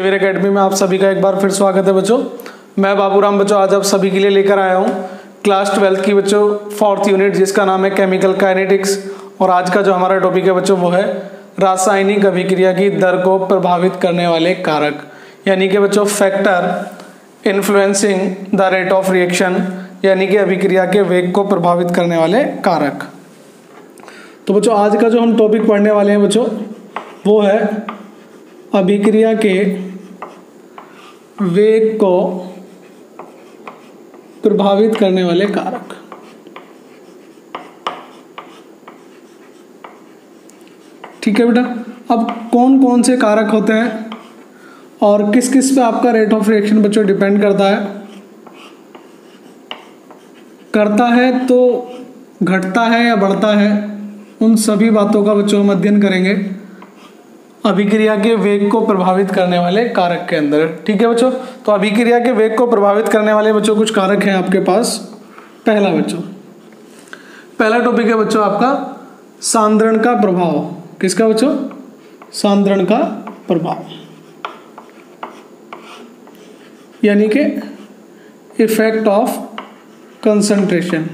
Behaviour academy में आप सभी का एक बार फिर स्वागत है बच्चों। मैं बाबूराम बच्चों आज आप सभी के लिए लेकर आया हूँ क्लास 12 की बच्चों 4th यूनिट जिसका नाम है केमिकल काइनेटिक्स। और आज का जो हमारा टॉपिक है बच्चों वो है रासायनिक अभिक्रिया की दर को प्रभावित करने वाले कारक, यानी कि बच्चों factor influencing the rate of reaction, यानी कि अभिक्रिया के वेग को प्रभावित करने वाले कारक। तो बच्चों आज का जो हम टॉपिक पढ़ने वाले हैं बच्चों वो है अभिक्रिया के वेग को प्रभावित करने वाले कारक। ठीक है बेटा, अब कौन कौन से कारक होते हैं और किस किस पे आपका रेट ऑफ रिएक्शन बच्चों डिपेंड करता है तो घटता है या बढ़ता है, उन सभी बातों का बच्चों हम अध्ययन करेंगे अभिक्रिया के वेग को प्रभावित करने वाले कारक के अंदर। ठीक है बच्चों, तो अभिक्रिया के वेग को प्रभावित करने वाले बच्चों कुछ कारक हैं आपके पास। पहला टॉपिक है बच्चों आपका सांद्रण का प्रभाव। किसका बच्चों? सांद्रण का प्रभाव, यानी कि इफेक्ट ऑफ कंसंट्रेशन।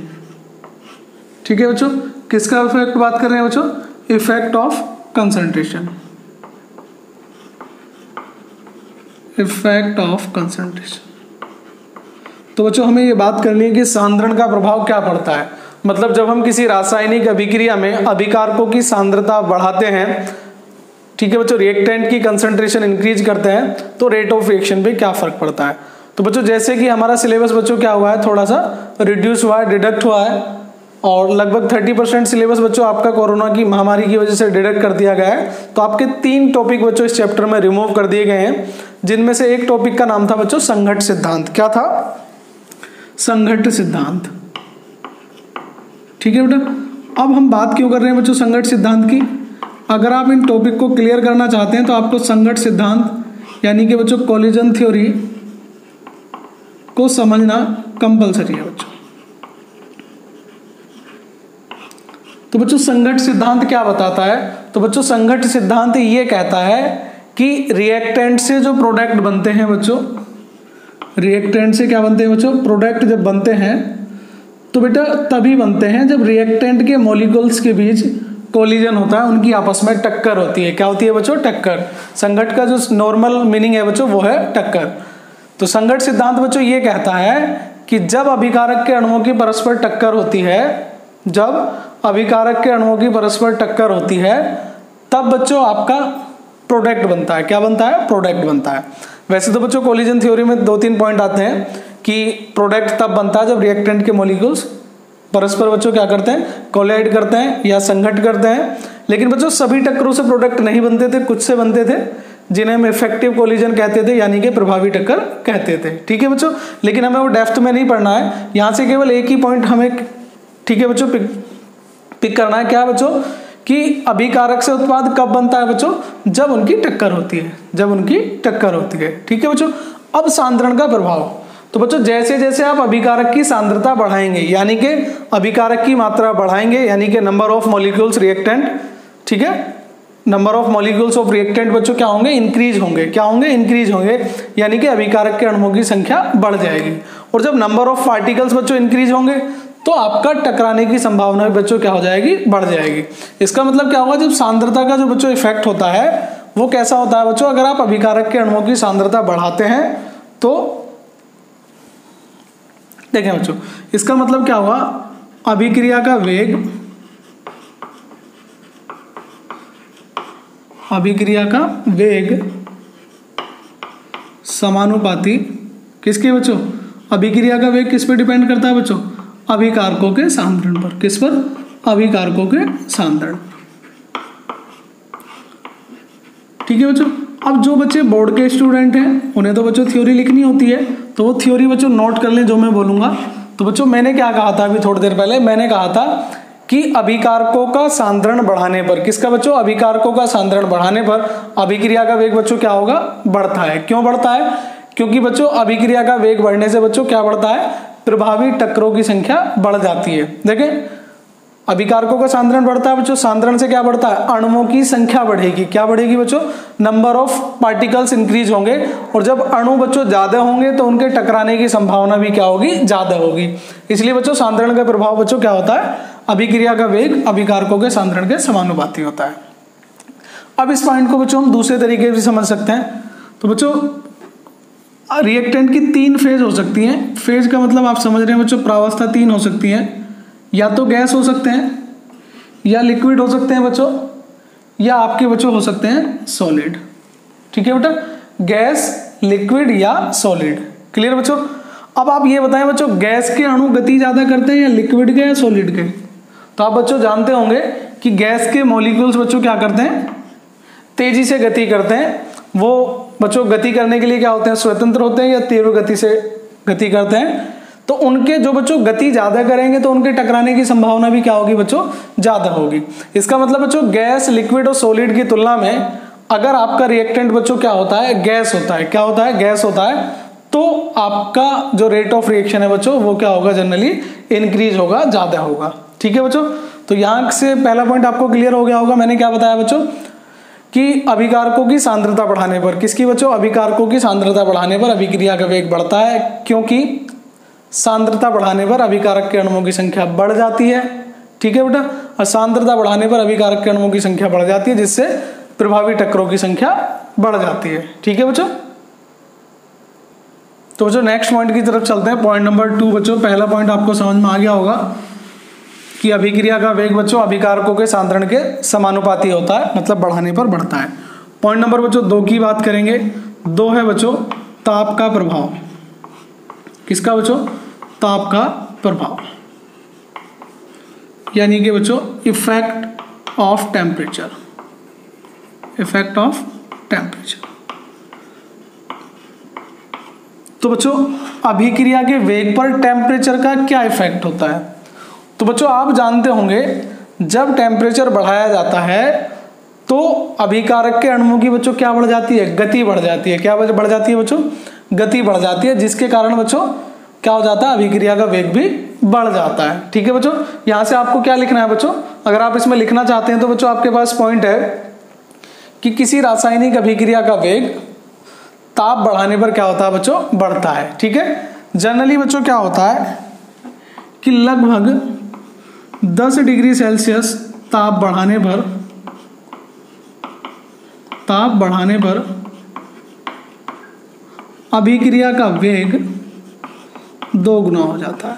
ठीक है बच्चों, किसका इफेक्ट बात कर रहे हैं बच्चों? Effect of concentration, effect of concentration. तो बच्चों हमें ये बात करनी है कि सांद्रण का प्रभाव क्या पड़ता है। मतलब जब हम किसी रासायनिक अभिक्रिया में अभिकारकों की सांद्रता बढ़ाते हैं, ठीक है बच्चों, रिएक्टेंट की कंसंट्रेशन इंक्रीज करते हैं तो रेट ऑफ रिएक्शन पे क्या फर्क पड़ता है। तो बच्चों जैसे कि हमारा सिलेबस बच्चों क्या हुआ है, थोड़ा सा रिड्यूस हुआ है, डिडक्ट हुआ है, और लगभग 30% सिलेबस बच्चों आपका कोरोना की महामारी की वजह से डिडक्ट कर दिया गया है। तो आपके 3 टॉपिक बच्चों इस चैप्टर में रिमूव कर दिए गए हैं, जिनमें से एक टॉपिक का नाम था बच्चों संघट्ट सिद्धांत। क्या था? संघट्ट सिद्धांत। ठीक है बेटा, अब हम बात क्यों कर रहे हैं बच्चों संघट्ट सिद्धांत की? अगर आप इन टॉपिक को क्लियर करना चाहते हैं तो आपको संघट्ट सिद्धांत यानी कि बच्चों कोलिजन थ्योरी को समझना कंपलसरी है बच्चों। तो बच्चों संघट्ट सिद्धांत क्या बताता है? तो बच्चों संघट्ट सिद्धांत ये कहता है कि रिएक्टेंट से जो प्रोडक्ट बनते हैं बच्चों, रिएक्टेंट से क्या बनते हैं बच्चों? प्रोडक्ट जब बनते हैं तो बेटा तभी बनते हैं जब रिएक्टेंट के मॉलिक्यूल्स के बीच कोलिजन होता है, उनकी आपस में टक्कर होती है। क्या होती है बच्चों? टक्कर। संघट्ट का जो नॉर्मल मीनिंग है बच्चों वो है टक्कर। तो संघट्ट सिद्धांत बच्चों ये कहता है कि जब अभिकारक के अणुओं की परस्पर टक्कर होती है, जब अभिकारक के अणुओं की परस्पर टक्कर होती है तब बच्चों आपका प्रोडक्ट बनता है। क्या बनता है? प्रोडक्ट बनता है। वैसे तो बच्चों कोलिजन थ्योरी में 2-3 पॉइंट आते हैं कि प्रोडक्ट तब बनता है जब रिएक्टेंट के मॉलिक्यूल्स परस्पर बच्चों क्या करते हैं? कोलाइड करते हैं या संघट्ट करते हैं। लेकिन बच्चों सभी टक्करों से प्रोडक्ट नहीं बनते थे, कुछ से बनते थे जिन्हें हम इफेक्टिव कोलिजन कहते थे, यानी कि प्रभावी टक्कर कहते थे। ठीक है बच्चों, लेकिन हमें वो डेप्थ में नहीं पढ़ना है, यहाँ से केवल एक ही पॉइंट हमें, ठीक है बच्चों, पिक करना है। क्या बच्चों? कि अभिकारक से उत्पाद कब बनता है बच्चों? जब उनकी टक्कर होती है, जब उनकी टक्कर होती है। ठीक है बच्चों, अब सांद्रण का प्रभाव। तो बच्चों जैसे जैसे आप अभिकारक की सांद्रता बढ़ाएंगे, यानी कि अभिकारक की मात्रा बढ़ाएंगे, यानी कि नंबर ऑफ मॉलिक्यूल्स रिएक्टेंट, ठीक है, number of molecules of reactant बच्चों क्या होंगे? इंक्रीज होंगे। क्या होंगे? इंक्रीज होंगे, यानी कि अभिकारक के अणुओं की संख्या बढ़ जाएगी। और जब नंबर ऑफ पार्टिकल्स बच्चों इंक्रीज होंगे तो आपका टकराने की संभावना भी बच्चों क्या हो जाएगी? बढ़ जाएगी। इसका मतलब क्या होगा? जब सांद्रता का जो बच्चों इफेक्ट होता है वो कैसा होता है बच्चों? अगर आप अभिकारक के अणुओं की सांद्रता बढ़ाते हैं तो देखें बच्चों, इसका मतलब क्या हुआ? अभिक्रिया का वेग, अभिक्रिया का वेग समानुपाती किसके बच्चों? अभिक्रिया का वेग किस पे डिपेंड करता है बच्चों? अभिकारकों के सांद्रण पर। किस पर? अभिकारकों के सांद्रण। ठीक है बच्चों, अब जो बच्चे बोर्ड के स्टूडेंट हैं उन्हें तो बच्चों थ्योरी लिखनी होती है, तो वो थ्योरी बच्चों नोट कर लें जो मैं बोलूंगा। तो बच्चों मैंने क्या कहा था अभी थोड़ी देर पहले? मैंने कहा था कि अभिकारकों का सांद्रण बढ़ाने पर, किसका बच्चों? अभिकारकों का सांद्रण बढ़ाने पर अभिक्रिया का वेग बच्चों क्या होगा? बढ़ता है। क्यों बढ़ता है? क्योंकि बच्चों अभिक्रिया का वेग बढ़ने से बच्चों क्या बढ़ता है? प्रभावी टक्करों की संख्या बढ़ जाती है। देखें अभिकारकों का सांद्रण बढ़ता है बच्चों, सांद्रण से क्या बढ़ता है, अणुओं की संख्या बढ़ेगी। क्या बढ़ेगी बच्चों, नंबर ऑफ पार्टिकल्स इंक्रीज होंगे, और जब अणु बच्चों ज्यादा होंगे तो उनके टकराने की संभावना भी क्या होगी, ज्यादा होगी। इसलिए बच्चों सांद्रण का प्रभाव बच्चों क्या होता है, अभिक्रिया का वेग अभिकारकों के सांद्रण के समानुपाती होता है। अब इस पॉइंट को बच्चों हम दूसरे तरीके से समझ सकते हैं। तो बच्चों रिएक्टेंट की 3 फेज हो सकती हैं। फेज का मतलब आप समझ रहे हैं बच्चों, प्रावस्था 3 हो सकती है, या तो गैस हो सकते हैं, या लिक्विड हो सकते हैं बच्चों, या आपके बच्चों हो सकते हैं सॉलिड। ठीक है बेटा, गैस, लिक्विड या सॉलिड। क्लियर बच्चों। अब आप ये बताएं बच्चों, गैस के अणु गति ज्यादा करते हैं या लिक्विड के या सॉलिड के। तो आप बच्चों जानते होंगे कि गैस के मॉलिक्यूल्स बच्चों क्या करते हैं, तेजी से गति करते हैं। वो बच्चों गति करने के लिए क्या होते हैं, स्वतंत्र होते हैं या तीव्र गति से गति करते हैं। तो उनके जो बच्चों गति ज्यादा करेंगे तो उनके टकराने की संभावना भी क्या होगी बच्चों, ज्यादा होगी। इसका मतलब बच्चों गैस, लिक्विड और सॉलिड की तुलना में अगर आपका रिएक्टेंट बच्चों क्या होता है, गैस होता है। क्या होता है, गैस होता है, तो आपका जो रेट ऑफ रिएक्शन है बच्चों वो क्या होगा, जनरली इंक्रीज होगा, ज्यादा होगा। ठीक है बच्चों। तो यहां से पहला पॉइंट आपको क्लियर हो गया होगा। मैंने क्या बताया बच्चों कि अभिकारकों की सांद्रता बढ़ाने पर, किसकी बच्चों, अभिकारकों की सांद्रता बढ़ाने पर अभिक्रिया का वेग बढ़ता है, क्योंकि सांद्रता बढ़ाने पर अभिकारक के अणुओं की संख्या बढ़ जाती है। ठीक है बेटा, और सांद्रता बढ़ाने पर अभिकारक के अणुओं की संख्या बढ़ जाती है, जिससे प्रभावी टक्करों की संख्या बढ़ जाती है। ठीक है बच्चों। तो बच्चों नेक्स्ट पॉइंट की तरफ चलते हैं। पॉइंट नंबर 2 बच्चों, पहला पॉइंट आपको समझ में आ गया होगा कि अभिक्रिया का वेग बच्चों अभिकारकों के सांद्रण के समानुपाती होता है, मतलब बढ़ाने पर बढ़ता है। पॉइंट नंबर बच्चों 2 की बात करेंगे। 2 है बच्चों ताप का प्रभाव। किसका बच्चों, ताप का प्रभाव, यानी कि बच्चों effect of temperature. Effect of temperature. तो बच्चों अभिक्रिया के वेग पर टेम्परेचर का क्या इफेक्ट होता है। तो बच्चों आप जानते होंगे जब टेम्परेचर बढ़ाया जाता है तो अभिकारक के अणुओं की बच्चों क्या बढ़ जाती है, गति बढ़ जाती है। क्या बढ़ जाती है बच्चों, गति बढ़ जाती है, जिसके कारण बच्चों क्या हो जाता है, अभिक्रिया का वेग भी बढ़ जाता है। ठीक है बच्चों। यहां से आपको क्या लिखना है बच्चों, अगर आप इसमें लिखना चाहते हैं तो बच्चों आपके पास पॉइंट है कि किसी रासायनिक अभिक्रिया का वेग ताप बढ़ाने पर क्या होता है बच्चों, बढ़ता है। ठीक है। जनरली बच्चों क्या होता है कि लगभग 10 डिग्री सेल्सियस ताप बढ़ाने पर अभिक्रिया का वेग 2 गुना हो जाता है,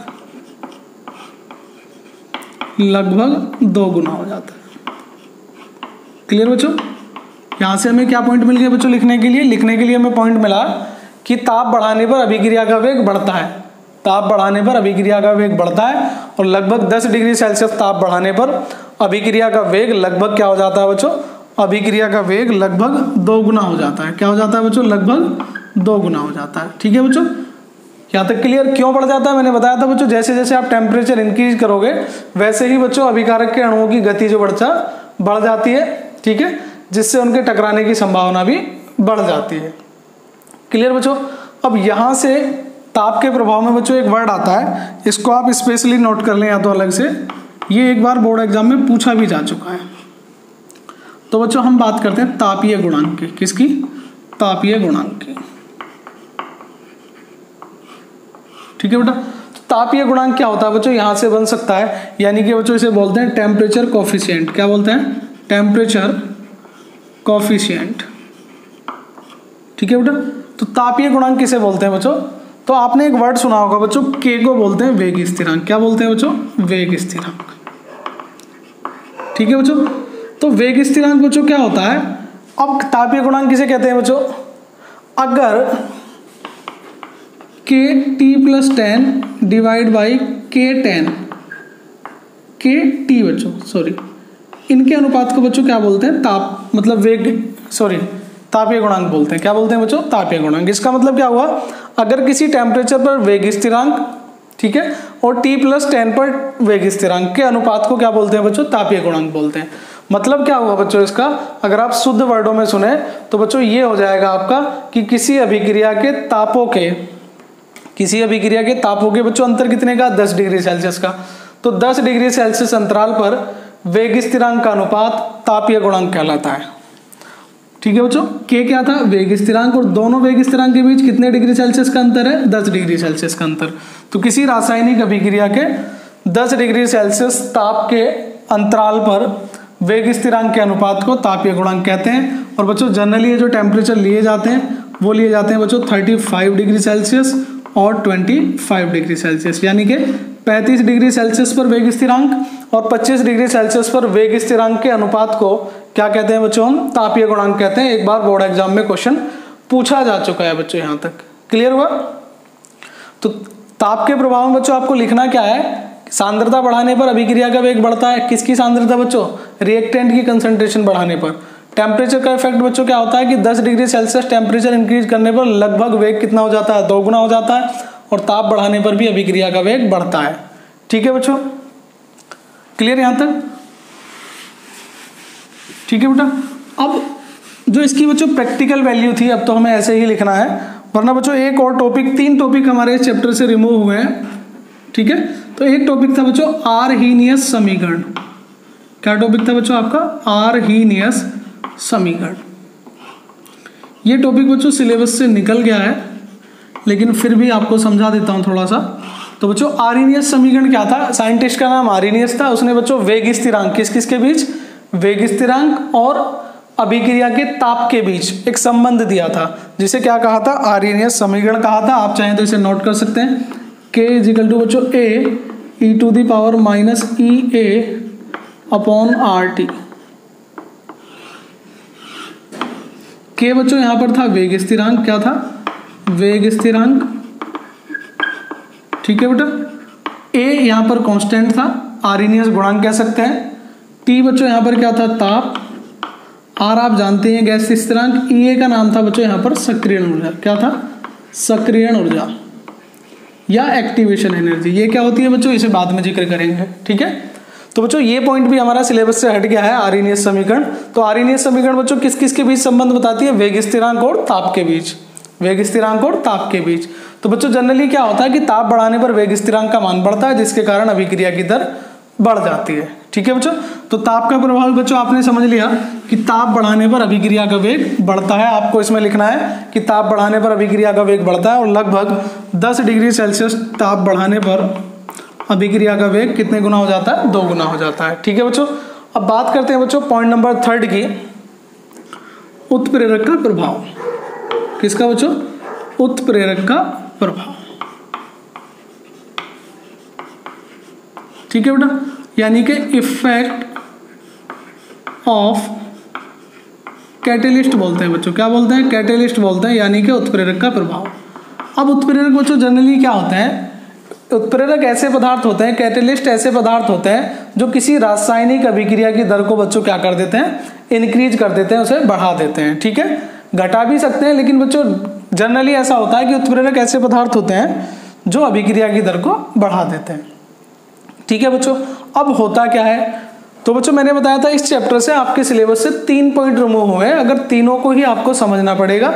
लगभग 2 गुना हो जाता है। क्लियर बच्चों। यहां से हमें क्या पॉइंट मिल गया बच्चों लिखने के लिए हमें पॉइंट मिला कि ताप बढ़ाने पर अभिक्रिया का वेग बढ़ता है। ताप बढ़ाने पर अभिक्रिया का वेग बढ़ता है और लगभग 10 डिग्री सेल्सियस ताप बढ़ाने पर अभिक्रिया का वेग लगभग क्या हो जाता है बच्चों, अभिक्रिया का वेग लगभग 2 गुना हो जाता है। क्या हो जाता है बच्चों, लगभग 2 गुना हो जाता है। ठीक है बच्चों। यहाँ तक क्लियर। क्यों बढ़ जाता है, मैंने बताया था बच्चों जैसे जैसे आप टेम्परेचर इंक्रीज करोगे वैसे ही बच्चों अभिकारक के अणुओं की गति जो बढ़ जाती है। ठीक है, जिससे उनके टकराने की संभावना भी बढ़ जाती है। क्लियर बच्चों। अब यहां से ताप के प्रभाव में बच्चों एक वर्ड आता है, इसको आप स्पेशली नोट कर लें या तो अलग से, ये एक बार बोर्ड एग्जाम में पूछा भी जा चुका है। तो बच्चों हम बात करते हैं तापीय गुणांक की। किसकी, तापीय गुणांक की। ठीक है बेटा। तापीय गुणांक क्या होता है बच्चों, यहां से बन सकता है, यानी कि बच्चों इसे बोलते हैं टेम्परेचर कोफिशिएंट। क्या बोलते हैं, टेम्परेचर कोफिशिएंट। ठीक है बेटा। तो तापीय गुणांक किसे बोलते हैं बच्चों, तो आपने एक वर्ड सुना होगा बच्चों, के को बोलते हैं वेग स्थिरांक। क्या बोलते हैं बच्चों, वेग स्थिरांक। ठीक है बच्चों। तो वेग स्थिरांक बच्चों क्या होता है, अब तापीय गुणांक किसे कहते हैं बच्चों, अगर के टी प्लस 10 डिवाइड बाई के 10 के टी बच्चों, सॉरी, इनके अनुपात को बच्चों क्या बोलते हैं, ताप मतलब वेग, सॉरी तापीय गुणांक बोलते हैं। क्या बोलते हैं बच्चों, तापीय गुणांक। इसका मतलब क्या हुआ, अगर किसी टेम्परेचर पर वेग स्थिरांक, ठीक है, और t प्लस 10 पर वेग स्थिरांक के अनुपात को क्या बोलते हैं बच्चों, तापीय गुणांक बोलते हैं। मतलब क्या हुआ बच्चों इसका, अगर आप शुद्ध वर्डों में सुने तो बच्चों ये हो जाएगा आपका कि किसी अभिक्रिया के तापों के बच्चों अंतर कितने का, 10 डिग्री सेल्सियस का। तो 10 डिग्री सेल्सियस अंतराल पर वेग स्थिरांक का अनुपात तापीय गुणांक कहलाता है। ठीक है बच्चों, के क्या था, वेग स्थिरांक, और दोनों वेग स्थिरांक के बीच कितने डिग्री सेल्सियस का अंतर है, 10 डिग्री सेल्सियस का अंतर। तो किसी रासायनिक अभिक्रिया के 10 डिग्री सेल्सियस ताप के अंतराल पर वेग स्थिरांक के अनुपात को तापीय गुणांक कहते हैं। और बच्चों जनरली ये जो टेम्परेचर लिए जाते हैं वो लिए जाते हैं बच्चों 35 डिग्री सेल्सियस और 25 डिग्री सेल्सियस, यानी कि 35 डिग्री सेल्सियस पर वेग स्थिरांक और 25 डिग्री सेल्सियस पर वेग स्थिरांक के अनुपात को क्या कहते हैं बच्चों, हम तापीय गुणांक कहते हैं। एक बार बोर्ड एग्जाम में क्वेश्चन पूछा जा चुका है बच्चों, यहां तक क्लियर हुआ। तो ताप के प्रभाव में बच्चों आपको लिखना क्या है, सांद्रता बढ़ाने पर अभिक्रिया का वेग बढ़ता है। किसकी सांद्रता बच्चों, रिएक्टेंट की कंसंट्रेशन बढ़ाने पर। टेम्परेचर का इफेक्ट बच्चों क्या होता है कि 10 डिग्री सेल्सियस टेम्परेचर इंक्रीज करने पर लगभग वेग कितना हो जाता है, 2 गुना हो जाता है, और ताप बढ़ाने पर भी अभिक्रिया का वेग बढ़ता है। ठीक है बच्चों, क्लियर यहां तक, ठीक है बेटा। अब जो इसकी बच्चों प्रैक्टिकल वैल्यू थी, अब तो हमें ऐसे ही लिखना है, वरना बच्चों एक और टॉपिक, 3 टॉपिक हमारे इस चैप्टर से रिमूव हुए हैं। ठीक है, तो एक टॉपिक था बच्चों आर्हीनियस समीकरण। क्या टॉपिक था बच्चों आपका, आर्हीनियस समीकरण। ये टॉपिक बच्चों सिलेबस से निकल गया है, लेकिन फिर भी आपको समझा देता हूं थोड़ा सा। तो बच्चों आर्हीनियस समीकरण क्या था, साइंटिस्ट का नाम आर्हीनियस था, उसने बच्चों वेग स्थिरांक, किस किस के बीच, वेग स्थिरांक और अभिक्रिया के ताप के बीच एक संबंध दिया था, जिसे क्या कहा था, आर्हीनियस समीकरण कहा था। आप चाहें तो इसे नोट कर सकते हैं, K = बच्चों A e⁻⁻ upon RT। K बच्चों यहां पर था वेग स्थिरांक, क्या था, वेग स्थिरांक। ठीक है बेटा, A यहां पर कांस्टेंट था, आर्हीनियस गुणांक कह सकते हैं। T बच्चों यहां पर क्या था, ताप। R आप जानते हैं गैस स्थिरांक। E का नाम था बच्चों यहां पर सक्रियण ऊर्जा, क्या था, सक्रियण ऊर्जा या एक्टिवेशन एनर्जी। ये क्या होती है बच्चों, इसे बाद में जिक्र करेंगे। ठीक है, तो बच्चों ये पॉइंट भी हमारा सिलेबस से हट गया है, आर्हीनियस समीकरण। तो आर्हीनियस समीकरण बच्चों किस किस के बीच संबंध बताती है, वेग स्थिरांक और ताप के बीच, वेग स्थिरांक और ताप के बीच। तो बच्चों जनरली क्या होता है कि ताप बढ़ाने पर वेग स्थिरांक का मान बढ़ता है, जिसके कारण अभिक्रिया की दर बढ़ जाती है। ठीक है बच्चों, तो ताप का प्रभाव बच्चों आपने समझ लिया कि ताप बढ़ाने पर अभिक्रिया का वेग बढ़ता है। आपको इसमें लिखना है कि ताप बढ़ाने पर अभिक्रिया का वेग बढ़ता है, और लगभग 10 डिग्री सेल्सियस ताप बढ़ाने पर अभिक्रिया का वेग कितने गुना हो जाता है, 2 गुना हो जाता है। ठीक है बच्चों, अब बात करते हैं बच्चों पॉइंट नंबर 3 की, उत्प्रेरक का प्रभाव। किसका बच्चों, उत्प्रेरक का प्रभाव। ठीक है बेटा, यानी कि इफेक्ट ऑफ कैटेलिस्ट बोलते हैं बच्चों, क्या बोलते हैं, कैटेलिस्ट बोलते हैं, यानी कि उत्प्रेरक का प्रभाव। अब उत्प्रेरक बच्चों जनरली क्या होते हैं, उत्प्रेरक ऐसे पदार्थ होते हैं, कैटेलिस्ट ऐसे पदार्थ होते हैं जो किसी रासायनिक अभिक्रिया की दर को बच्चों क्या कर देते हैं, इंक्रीज कर देते हैं, उसे बढ़ा देते हैं। ठीक है, घटा भी सकते हैं, लेकिन बच्चों जनरली ऐसा होता है कि उत्प्रेरक ऐसे पदार्थ होते हैं जो अभिक्रिया की दर को बढ़ा देते हैं। ठीक है बच्चों, अब होता क्या है, तो बच्चों मैंने बताया था इस चैप्टर से आपके सिलेबस से 3 पॉइंट रिमूव हुए हैं, अगर तीनों को ही आपको समझना पड़ेगा।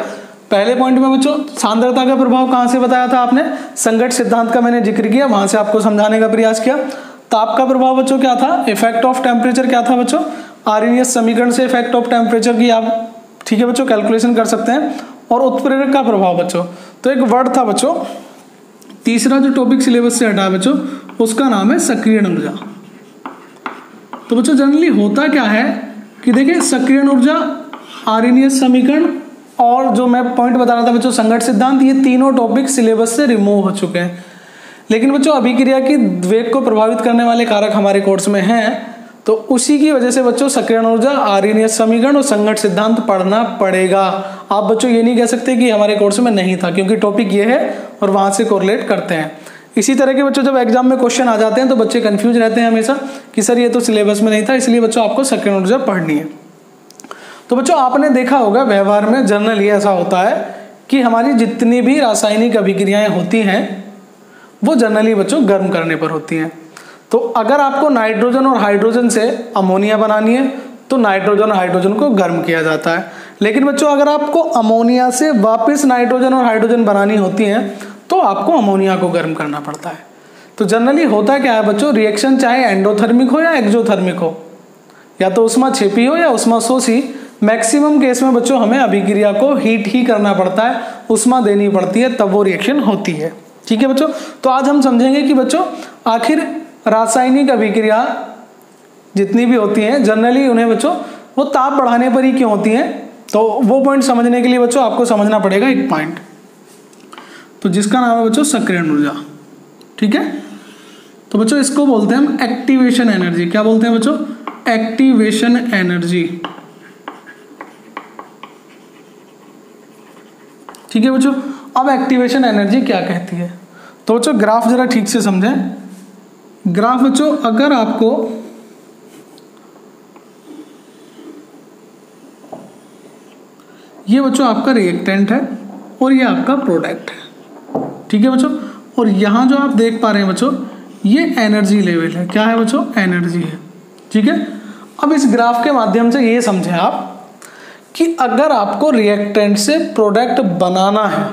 पहले पॉइंट में बच्चों सांद्रता का प्रभाव कहां से बताया था आपने, संघट्ट सिद्धांत का मैंने जिक्र किया, वहां से आपको समझाने का प्रयास किया। ताप का प्रभाव बच्चों क्या था, इफेक्ट ऑफ टेम्परेचर क्या था बच्चों, आर्हीनियस समीकरण से इफेक्ट ऑफ टेम्परेचर की आप, ठीक है बच्चों, कैलकुलेशन कर सकते हैं। और उत्प्रेरक का प्रभाव बच्चों, तो एक वर्ड था बच्चों, तीसरा जो टॉपिक सिलेबस से हटा है बच्चों, उसका नाम है सक्रियण ऊर्जा। तो बच्चों जनरली होता क्या है कि देखिए सक्रियण ऊर्जा, आर्हीनियस समीकरण और जो मैं पॉइंट बता रहा था बच्चों संघट्ट सिद्धांत, ये तीनों टॉपिक सिलेबस से रिमूव हो चुके हैं। लेकिन बच्चों अभिक्रिया की वेग को प्रभावित करने वाले कारक हमारे कोर्स में हैं, तो उसी की वजह से बच्चों सक्रियण ऊर्जा, आर्हीनियस समीकरण और संघट्ट सिद्धांत पढ़ना पड़ेगा। आप बच्चों ये नहीं कह सकते कि हमारे कोर्स में नहीं था, क्योंकि टॉपिक ये है और वहां से कोरिलेट करते हैं। इसी तरह के बच्चों जब एग्जाम में क्वेश्चन आ जाते हैं तो बच्चे कंफ्यूज रहते हैं हमेशा कि सर ये तो सिलेबस में नहीं था, इसलिए बच्चों आपको सक्रियण ऊर्जा पढ़नी है। तो बच्चों आपने देखा होगा व्यवहार में जनरली ऐसा होता है कि हमारी जितनी भी रासायनिक अभिक्रियाएं होती हैं वो जनरली बच्चों गर्म करने पर होती हैं। तो अगर आपको नाइट्रोजन और हाइड्रोजन से अमोनिया बनानी है तो नाइट्रोजन और हाइड्रोजन को गर्म किया जाता है। लेकिन बच्चों अगर आपको अमोनिया से वापस नाइट्रोजन और हाइड्रोजन बनानी होती है तो आपको अमोनिया को गर्म करना पड़ता है। तो जनरली होता क्या है बच्चों, रिएक्शन चाहे एंडोथर्मिक हो या एक्सोथर्मिक हो, या तो उष्मा छेपी हो या उष्मा शोषी, मैक्सिमम केस में बच्चों हमें अभिक्रिया को हीट ही करना पड़ता है, उष्मा देनी पड़ती है, तब वो रिएक्शन होती है। ठीक है बच्चों, तो आज हम समझेंगे कि बच्चों आखिर रासायनिक अभिक्रिया जितनी भी होती हैं जनरली उन्हें बच्चों वो ताप बढ़ाने पर ही क्यों होती हैं। तो वो पॉइंट समझने के लिए बच्चों आपको समझना पड़ेगा एक पॉइंट, तो जिसका नाम है बच्चों सक्रियण ऊर्जा। ठीक है, तो बच्चों इसको बोलते हैं हम एक्टिवेशन एनर्जी। क्या बोलते हैं बच्चों, एक्टिवेशन एनर्जी। ठीक है बच्चों, अब एक्टिवेशन एनर्जी क्या कहती है, तो बच्चों ग्राफ जरा ठीक से समझें। ग्राफ बच्चों अगर आपको ये बच्चों आपका रिएक्टेंट है और ये आपका प्रोडक्ट है। ठीक है बच्चों, और यहाँ जो आप देख पा रहे हैं बच्चों ये एनर्जी लेवल है। क्या है बच्चों, एनर्जी है। ठीक है, अब इस ग्राफ के माध्यम से ये समझें आप कि अगर आपको रिएक्टेंट से प्रोडक्ट बनाना है,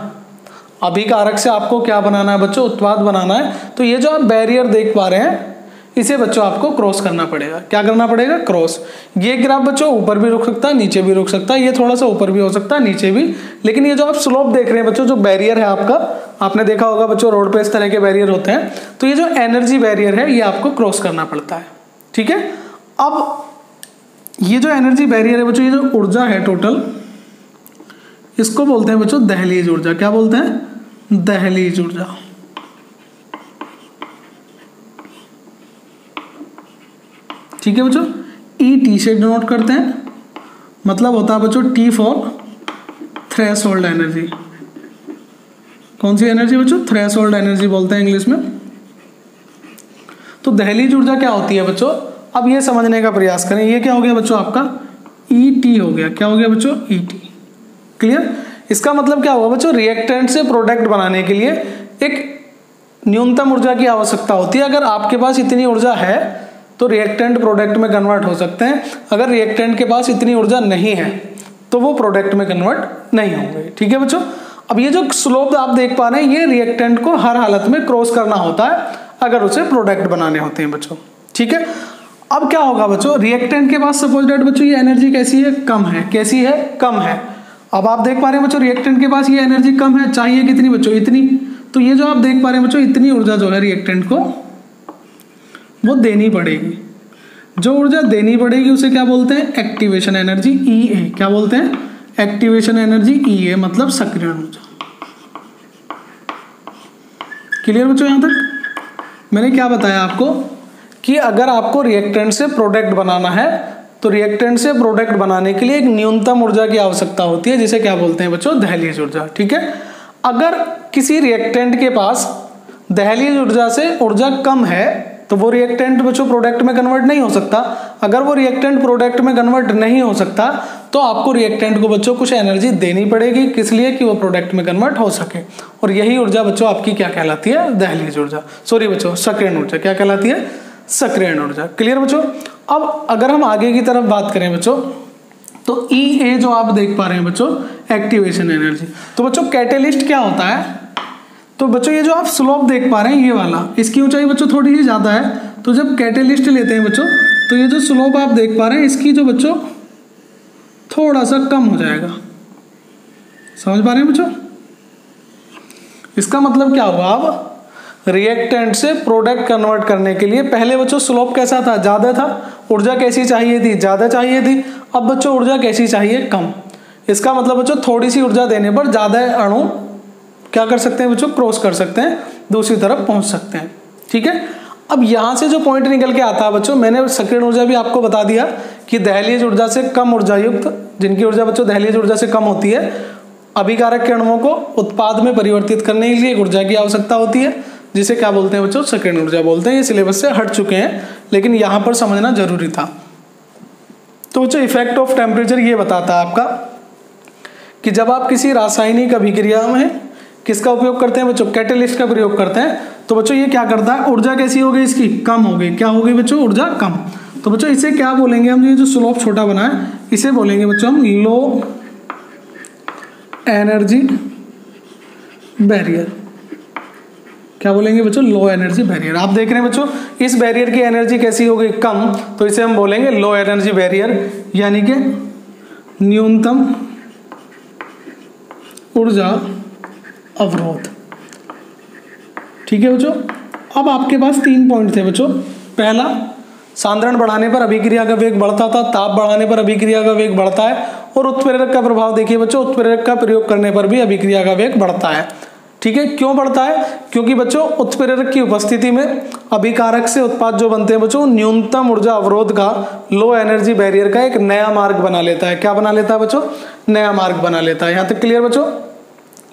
अभिकारक से आपको क्या बनाना है बच्चों, उत्पाद बनाना है, तो ये जो आप बैरियर देख पा रहे हैं इसे बच्चों आपको क्रॉस करना पड़ेगा। क्या करना पड़ेगा, क्रॉस। ये ग्राफ बच्चों ऊपर भी रुक सकता है, नीचे भी रुक सकता है, ये थोड़ा सा ऊपर भी हो सकता है, नीचे भी, लेकिन ये जो आप स्लोप देख रहे हैं बच्चों, जो बैरियर है आपका, आपने देखा होगा बच्चों रोड पे इस तरह के बैरियर होते हैं, तो ये जो एनर्जी बैरियर है ये आपको क्रॉस करना पड़ता है। ठीक है, अब ये जो एनर्जी बैरियर है बच्चों, ये जो ऊर्जा है टोटल, इसको बोलते हैं बच्चों दहलीज ऊर्जा। क्या बोलते हैं, दहलीज ऊर्जा। ठीक है बच्चों, ET से डिनोट करते हैं, मतलब होता है बच्चों T फॉर थ्रेशोल्ड एनर्जी। कौन सी एनर्जी बच्चों, थ्रेशोल्ड एनर्जी बोलते हैं इंग्लिश में। तो दहलीज ऊर्जा क्या होती है बच्चों, अब ये समझने का प्रयास करें। ये क्या हो गया बच्चों आपका ET हो गया। क्या हो गया बच्चों, ET। क्लियर, इसका मतलब क्या हुआ बच्चों, रिएक्टेंट से प्रोडक्ट बनाने के लिए एक न्यूनतम ऊर्जा की आवश्यकता होती है। अगर आपके पास इतनी ऊर्जा है तो रिएक्टेंट प्रोडक्ट में कन्वर्ट हो सकते हैं, अगर रिएक्टेंट के पास इतनी ऊर्जा नहीं है तो वो प्रोडक्ट में कन्वर्ट नहीं होंगे। ठीक है बच्चों, अब ये जो स्लोप आप देख पा रहे हैं ये रिएक्टेंट को हर हालत में क्रॉस करना होता है अगर उसे प्रोडक्ट बनाने होते हैं बच्चों। ठीक है, अब क्या होगा बच्चों, रिएक्टेंट के पास सपोज दैट बच्चों ये एनर्जी कैसी है, कम है। कैसी है, कम है। अब आप देख पा रहे हैं बच्चों रिएक्टेंट के पास ये एनर्जी कम है, चाहिए कितनी बच्चों, इतनी। तो ये जो आप देख पा रहे हैं बच्चों इतनी ऊर्जा जो है रिएक्टेंट को वो देनी पड़ेगी। जो ऊर्जा देनी पड़ेगी उसे क्या बोलते हैं, एक्टिवेशन एनर्जी, EA। क्या बोलते हैं, एक्टिवेशन एनर्जी EA, मतलब सक्रियण ऊर्जा। क्लियर बच्चों, यहां तक मैंने क्या बताया आपको कि अगर आपको रिएक्टेंट से प्रोडक्ट बनाना है तो रिएक्टेंट से प्रोडक्ट बनाने के लिए एक न्यूनतम ऊर्जा की आवश्यकता होती है, जिसे क्या बोलते हैं बच्चों, दहलीज ऊर्जा। ठीक है, अगर किसी रिएक्टेंट के पास दहलीज ऊर्जा से ऊर्जा कम है तो वो रिएक्टेंट बच्चों प्रोडक्ट में कन्वर्ट नहीं हो सकता। अगर वो रिएक्टेंट प्रोडक्ट में कन्वर्ट नहीं हो सकता तो आपको रिएक्टेंट को बच्चों कुछ एनर्जी देनी पड़ेगी, किस लिए, कि वो प्रोडक्ट में कन्वर्ट हो सके। और यही ऊर्जा बच्चों आपकी क्या कहलाती है, दहलीज ऊर्जा, सॉरी बच्चों सक्रियण ऊर्जा। क्या कहलाती है, सक्रियण ऊर्जा। क्लियर बच्चों, अब अगर हम आगे की तरफ बात करें बच्चों तो EA जो आप देख पा रहे हैं बच्चों एक्टिवेशन एनर्जी। तो बच्चों कैटेलिस्ट क्या होता है, तो बच्चों ये जो आप स्लोप देख पा रहे हैं ये वाला, इसकी ऊंचाई बच्चों थोड़ी सी ज्यादा है, तो जब कैटेलिस्ट लेते हैं बच्चों तो ये जो स्लोप आप देख पा रहे हैं इसकी जो बच्चों थोड़ा सा कम हो जाएगा। समझ पा रहे हैं बच्चों, इसका मतलब क्या हुआ, अब रिएक्टेंट से प्रोडक्ट कन्वर्ट करने के लिए पहले बच्चों स्लोप कैसा था, ज्यादा था, ऊर्जा कैसी चाहिए थी, ज्यादा चाहिए थी। अब बच्चों ऊर्जा कैसी चाहिए, कम। इसका मतलब बच्चों थोड़ी सी ऊर्जा देने पर ज्यादा अणु क्या कर सकते हैं बच्चों, क्रॉस कर सकते हैं, दूसरी तरफ पहुंच सकते हैं। ठीक है, अब यहां से जो पॉइंट निकल के आता है बच्चों, मैंने सक्रियण ऊर्जा भी आपको बता दिया कि दहलीज ऊर्जा से कम ऊर्जा युक्त, जिनकी ऊर्जा बच्चों दहलीज ऊर्जा से कम होती है, अभिकारक के अणुओं को उत्पाद में परिवर्तित करने के लिए ऊर्जा की आवश्यकता होती है, जिसे क्या बोलते हैं बच्चों, सक्रियण ऊर्जा बोलते हैं। ये सिलेबस से हट चुके हैं लेकिन यहां पर समझना जरूरी था। तो बच्चों इफेक्ट ऑफ टेम्परेचर ये बताता है आपका कि जब आप किसी रासायनिक अभिक्रिया में किसका उपयोग करते हैं बच्चों, कैटेलिस्ट का प्रयोग करते हैं, तो बच्चों ये क्या करता है, ऊर्जा कैसी हो गई, इसकी कम हो गई। क्या हो गई बच्चों, ऊर्जा कम। तो बच्चों इसे क्या बोलेंगे हम, ये जो स्लोप छोटा बना है इसे बोलेंगे बच्चों हम लो एनर्जी बैरियर। क्या बोलेंगे बच्चों, लो एनर्जी बैरियर। आप देख रहे हैं बच्चों इस बैरियर की एनर्जी कैसी हो गई, कम, तो इसे हम बोलेंगे लो एनर्जी बैरियर, यानी कि न्यूनतम ऊर्जा अवरोध। ठीक है बच्चों। अब आपके पास 3 पॉइंट थे बच्चों। पहला, सांद्रण बढ़ाने पर अभिक्रिया का वेग बढ़ता था, ताप बढ़ाने पर अभिक्रिया का वेग बढ़ता है, और उत्प्रेरक का प्रभाव देखिए बच्चों, उत्प्रेरक का प्रयोग करने पर भी अभिक्रिया का वेग बढ़ता है। ठीक है, क्यों बढ़ता है, क्योंकि बच्चों उत्प्रेरक की उपस्थिति में अभिकारक से उत्पाद जो बनते हैं बच्चों, न्यूनतम ऊर्जा अवरोध का, लो एनर्जी बैरियर का एक नया मार्ग बना लेता है। क्या बना लेता है बच्चों, नया मार्ग बना लेता है। यहां तक क्लियर बच्चों,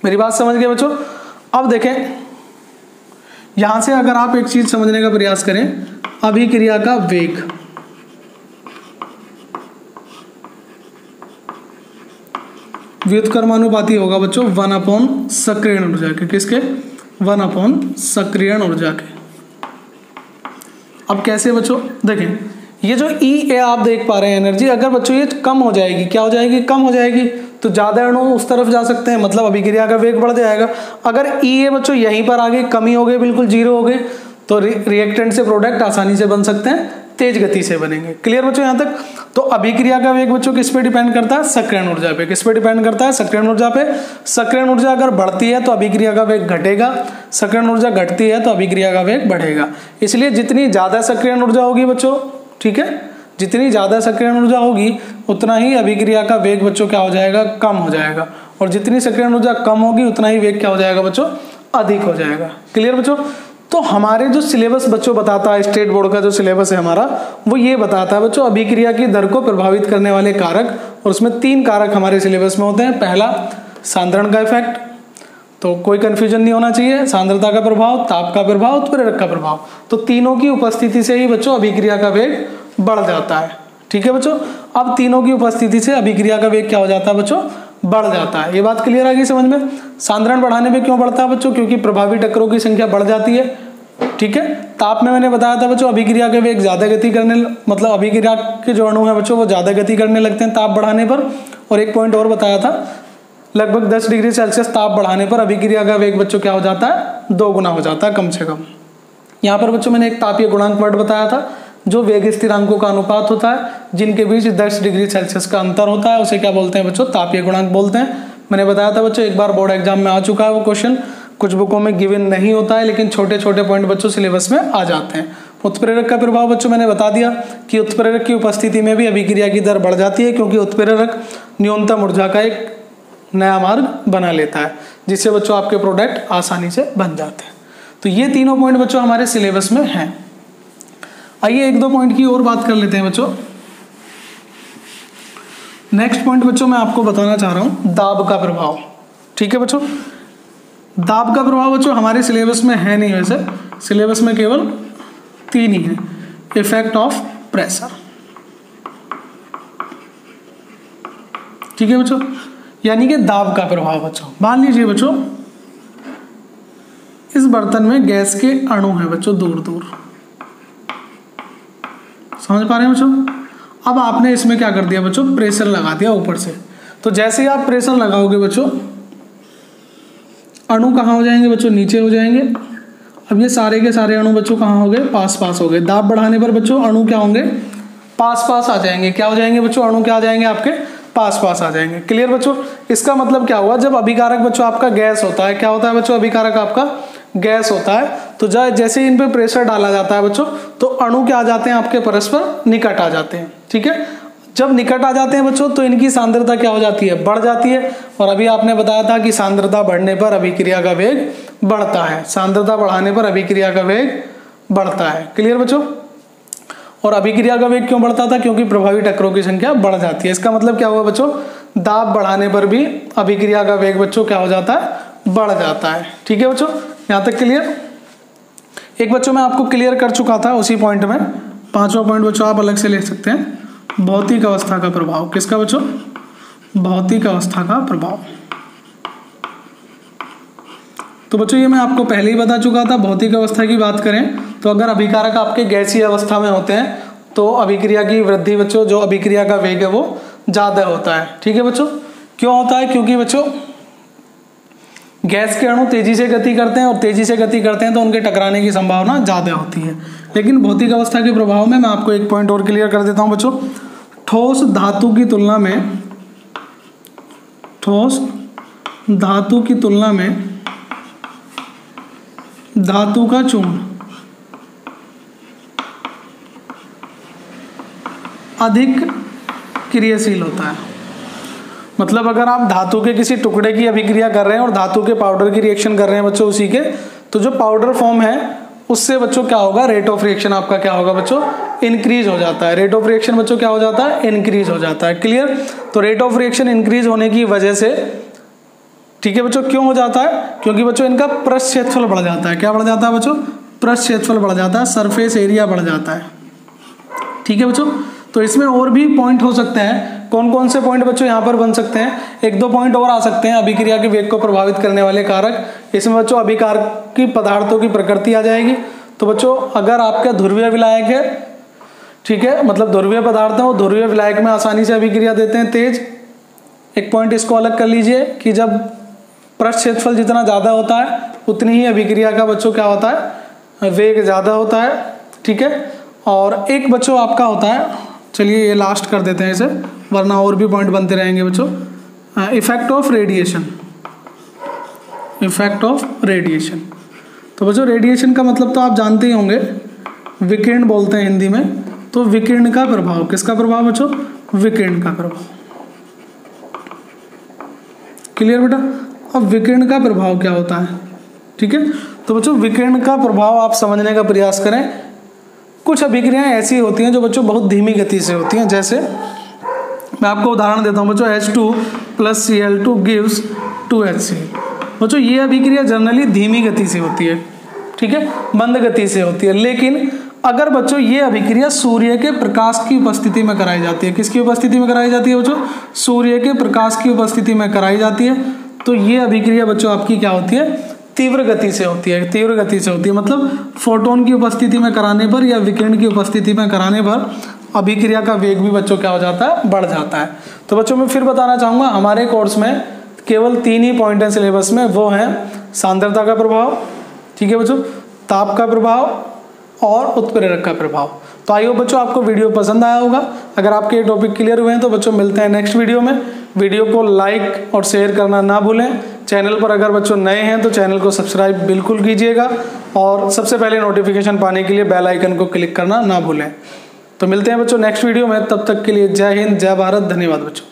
मेरी बात समझ गए बच्चों। अब देखें यहां से अगर आप एक चीज समझने का प्रयास करें, अभिक्रिया का वेग, व्युत्क्रमानुपाती होगा बच्चों 1/, सक्रियण ऊर्जा के, किसके, 1/, सक्रियण ऊर्जा के। अब कैसे बच्चों, देखें ये जो E आप देख पा रहे हैं एनर्जी, अगर बच्चों ये कम हो जाएगी, क्या हो जाएगी, कम हो जाएगी, तो ज्यादा अणु उस तरफ जा सकते हैं, मतलब अभिक्रिया का वेग बढ़ जाएगा। अगर E बच्चों यहीं पर आगे कमी हो गई, बिल्कुल जीरो हो गए, तो रिएक्टेंट से प्रोडक्ट आसानी से बन सकते हैं, तेज गति से बनेंगे। क्लियर बच्चों यहां तक। तो अभिक्रिया का वेग बच्चों किस पे डिपेंड करता है, सक्रियण ऊर्जा पे। किस पे डिपेंड करता है, सक्रियण ऊर्जा पे। सक्रियण ऊर्जा अगर बढ़ती है तो अभिक्रिया का वेग घटेगा, सक्रियण ऊर्जा घटती है तो अभिक्रिया का वेग बढ़ेगा। इसलिए जितनी ज्यादा सक्रियण ऊर्जा होगी बच्चों, ठीक है, जितनी ज्यादा सक्रियण ऊर्जा होगी उतना ही अभिक्रिया का वेग बच्चों क्या हो जाएगा, कम हो जाएगा, और जितनी सक्रियण ऊर्जा कम होगी उतना ही वेग क्या हो जाएगा बच्चों, अधिक हो जाएगा। क्लियर बच्चों। तो हमारे जो सिलेबस बच्चों बताता है, स्टेट बोर्ड का जो सिलेबस है हमारा, वो ये बताता है बच्चों अभिक्रिया की दर को प्रभावित करने वाले कारक, और उसमें 3 कारक हमारे सिलेबस में होते हैं। पहला, सांद्रण का इफेक्ट, तो कोई कंफ्यूजन नहीं होना चाहिए, सांद्रता का प्रभाव, ताप का प्रभाव, उत्प्रेरक का प्रभाव, तो तीनों की उपस्थिति से ही बच्चों अभिक्रिया का वेग बढ़ जाता है। ठीक है बच्चों। अब तीनों की उपस्थिति से अभिक्रिया का वेग क्या हो जाता है बच्चों, बढ़ जाता है। ये बात क्लियर आ गई समझ में। सांद्रण बढ़ाने पे क्यों बढ़ता है बच्चों, क्योंकि प्रभावी टक्करों की संख्या बढ़ जाती है। ठीक है। ताप में मैंने बताया था बच्चों अभिक्रिया के वेग ज्यादा गति करने, मतलब अभिक्रिया के जो अणु है बच्चों वो ज्यादा गति करने लगते हैं ताप बढ़ाने पर। और एक पॉइंट और बताया था, लगभग 10 डिग्री सेल्सियस ताप बढ़ाने पर अभिक्रिया का वेग बच्चों क्या हो जाता है, 2 गुना हो जाता है कम से कम। यहाँ पर बच्चों मैंने एक तापीय गुणांक वर्ड बताया था, जो वेग स्थिरांकों का अनुपात होता है जिनके बीच 10 डिग्री सेल्सियस का अंतर होता है, उसे क्या बोलते हैं बच्चों, तापीय गुणांक बोलते हैं। मैंने बताया था बच्चों, एक बार बोर्ड एग्जाम में आ चुका है वो क्वेश्चन, कुछ बुकों में गिवन नहीं होता है लेकिन छोटे छोटे पॉइंट बच्चों सिलेबस में आ जाते हैं। उत्प्रेरक का प्रभाव बच्चों मैंने बता दिया कि उत्प्रेरक की उपस्थिति में भी अभिक्रिया की दर बढ़ जाती है, क्योंकि उत्प्रेरक न्यूनतम ऊर्जा का एक नया मार्ग बना लेता है, जिससे बच्चों आपके प्रोडक्ट आसानी से बन जाते हैं। तो ये तीनों पॉइंट बच्चों हमारे सिलेबस में हैं। आइए 1-2 पॉइंट की और बात कर लेते हैं बच्चों। नेक्स्ट पॉइंट बच्चों मैं आपको बताना चाह रहा हूं, दाब का प्रभाव। ठीक है बच्चों, दाब का प्रभाव बच्चों हमारे सिलेबस में है नहीं, वैसे सिलेबस में केवल 3 ही है। Effect of pressure. ठीक है बच्चों, यानी कि दाब का प्रभाव बच्चों। मान लीजिए बच्चों इस बर्तन में गैस के अणु है बच्चों दूर दूर, समझ पा रहे हैं बच्चों। अब आपने इसमें क्या कर दिया बच्चों, प्रेशर लगा दिया ऊपर से। तो जैसे ही आप प्रेशर लगाओगे बच्चों, अणु कहाँ हो जाएंगे बच्चों, नीचे हो जाएंगे। अब ये सारे के सारे अणु बच्चों कहाँ हो गए, पास पास हो गए। दाब बढ़ाने पर बच्चों अणु क्या होंगे, पास पास आ जाएंगे। क्या हो जाएंगे बच्चों, अणु क्या आ जाएंगे आपके, पास पास आ जाएंगे। क्लियर बच्चों। इसका मतलब क्या हुआ, जब अभिकारक बच्चों आपका गैस होता है, क्या होता है बच्चों, अभिकारक आपका गैस होता है, तो जैसे इन पे प्रेशर डाला जाता है बच्चों, तो अणु क्या आ जाते हैं आपके परस्पर निकट आ जाते हैं। ठीक है, जब निकट आ जाते हैं बच्चों तो इनकी सांद्रता क्या हो जाती है, बढ़ जाती है। और अभी आपने बताया था कि सांद्रता बढ़ने पर अभिक्रिया का वेग बढ़ता है, सांद्रता बढ़ाने पर अभिक्रिया का वेग बढ़ता है। क्लियर बच्चों। और अभिक्रिया का वेग क्यों बढ़ता था, क्योंकि प्रभावी टक्करों की संख्या बढ़ जाती है। इसका मतलब क्या हुआ बच्चों, दाब बढ़ाने पर भी अभिक्रिया का वेग बच्चों क्या हो जाता है, बढ़ जाता है। ठीक है बच्चों, यहां तक क्लियर। एक बच्चों मैं आपको क्लियर कर चुका था उसी पॉइंट में। 5वां पॉइंट बच्चों आप अलग से ले सकते हैं, भौतिक अवस्था का प्रभाव। किसका बच्चों, भौतिक अवस्था का प्रभाव। तो बच्चों ये मैं आपको पहले ही बता चुका था। भौतिक अवस्था की बात करें तो अगर अभिकारक आपके गैसीय अवस्था में होते हैं तो अभिक्रिया की वृद्धि बच्चों, जो अभिक्रिया का वेग है वो ज्यादा होता है। ठीक है बच्चों, क्यों होता है, क्योंकि बच्चों गैस के अणु तेजी से गति करते हैं और तेजी से गति करते हैं तो उनके टकराने की संभावना ज़्यादा होती है। लेकिन भौतिक अवस्था के प्रभाव में मैं आपको एक पॉइंट और क्लियर कर देता हूं बच्चों, ठोस धातु की तुलना में धातु का चूर्ण अधिक क्रियाशील होता है। मतलब अगर आप धातु के किसी टुकड़े की अभिक्रिया कर रहे हैं और धातु के पाउडर की रिएक्शन कर रहे हैं बच्चों उसी के, तो जो पाउडर फॉर्म है उससे बच्चों क्या होगा, रेट ऑफ रिएक्शन आपका क्या होगा बच्चों, इंक्रीज हो जाता है। रेट ऑफ रिएक्शन बच्चों क्या हो जाता है, इंक्रीज हो जाता है। क्लियर। तो रेट ऑफ रिएक्शन इंक्रीज होने की वजह से, ठीक है बच्चों, क्यों हो जाता है, क्योंकि बच्चों इनका पृष्ठ क्षेत्रफल बढ़ जाता है। क्या बढ़ जाता है बच्चों, पृष्ठ क्षेत्रफल बढ़ जाता है, सरफेस एरिया बढ़ जाता है। ठीक है बच्चों। तो इसमें और भी पॉइंट हो सकते हैं। कौन कौन से पॉइंट बच्चों यहाँ पर बन सकते हैं, एक दो पॉइंट और आ सकते हैं। अभिक्रिया के वेग को प्रभावित करने वाले कारक, इसमें बच्चों अभिकार की पदार्थों की प्रकृति आ जाएगी। तो बच्चों अगर आपका ध्रुवीय विलायक है, ठीक है, मतलब ध्रुवीय पदार्थ है, वो ध्रुवीय विलायक में आसानी से अभिक्रिया देते हैं तेज। एक पॉइंट इसको अलग कर लीजिए कि जब पृष्ठ क्षेत्रफल जितना ज़्यादा होता है उतनी ही अभिक्रिया का बच्चों क्या होता है, वेग ज़्यादा होता है। ठीक है। और एक बच्चों आपका होता है, चलिए ये लास्ट कर देते हैं इसे, वरना और भी पॉइंट बनते रहेंगे बच्चों। Effect of radiation. Effect of radiation, तो बच्चों रेडिएशन का मतलब तो आप जानते ही होंगे, विकिरण बोलते हैं हिंदी में। तो विकिरण का प्रभाव, किसका प्रभाव बच्चों, विकिरण का प्रभाव। क्लियर बेटा। अब विकिरण का प्रभाव क्या होता है, ठीक है। तो बच्चों विकिरण का प्रभाव आप समझने का प्रयास करें। कुछ अभिक्रियाएं ऐसी होती हैं जो बच्चों बहुत धीमी गति से होती हैं। जैसे मैं आपको उदाहरण देता हूं बच्चों, H2 + Cl2 gives 2HCl। बच्चों ये अभिक्रिया जनरली धीमी गति से होती है, ठीक है, मंद गति से होती है। लेकिन अगर बच्चों ये अभिक्रिया सूर्य के प्रकाश की उपस्थिति में कराई जाती है, किसकी उपस्थिति में कराई जाती है बच्चों, सूर्य के प्रकाश की उपस्थिति में कराई जाती है, तो ये अभिक्रिया बच्चों आपकी क्या होती है, तीव्र गति से होती है। तीव्र गति से होती है मतलब फोटोन की उपस्थिति में कराने पर या विकिरण की उपस्थिति में कराने पर अभिक्रिया का वेग भी बच्चों क्या हो जाता है, बढ़ जाता है। तो बच्चों मैं फिर बताना चाहूँगा, हमारे कोर्स में केवल 3 ही पॉइंट हैं सिलेबस में, वो हैं सांद्रता का प्रभाव, ठीक है बच्चों, ताप का प्रभाव और उत्प्रेरक का प्रभाव। तो आई होप बच्चों आपको वीडियो पसंद आया होगा। अगर आपके ये टॉपिक क्लियर हुए हैं तो बच्चों मिलते हैं नेक्स्ट वीडियो में। वीडियो को लाइक और शेयर करना ना भूलें। चैनल पर अगर बच्चों नए हैं तो चैनल को सब्सक्राइब बिल्कुल कीजिएगा और सबसे पहले नोटिफिकेशन पाने के लिए बेल आइकन को क्लिक करना ना भूलें। तो मिलते हैं बच्चों नेक्स्ट वीडियो में, तब तक के लिए जय हिंद, जय भारत, धन्यवाद बच्चों।